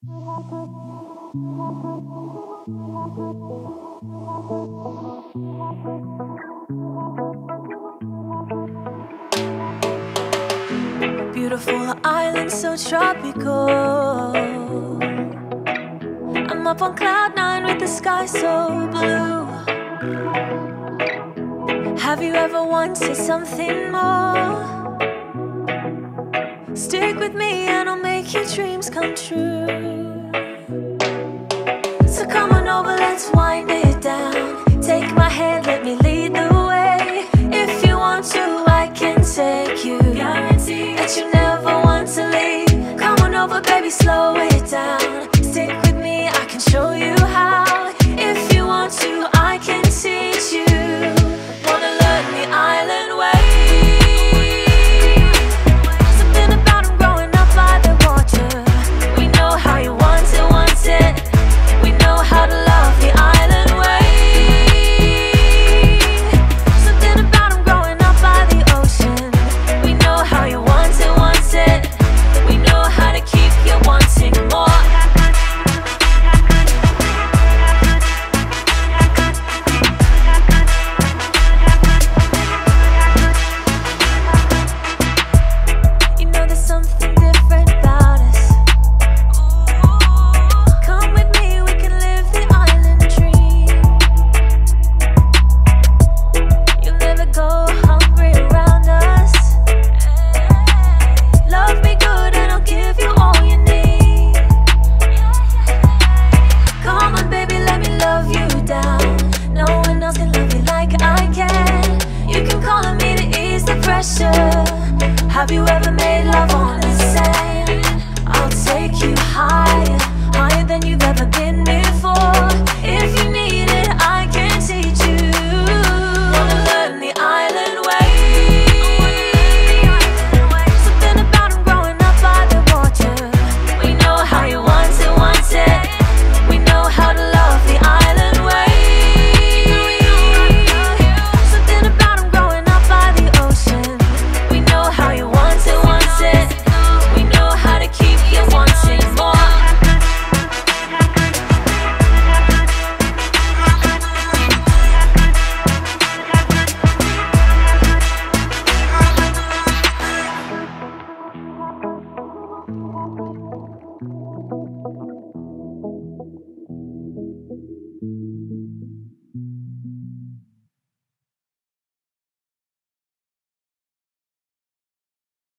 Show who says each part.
Speaker 1: Beautiful island, so tropical. I'm up on cloud nine with the sky so blue. Have you ever wanted something more? Stick with me and I'll make your dreams come true. So come on over, let's wind it down. Take my hand, let me lead the way. If you want to, I can take you. Guarantee that you never want to leave. Come on over, baby, slow it down. Stick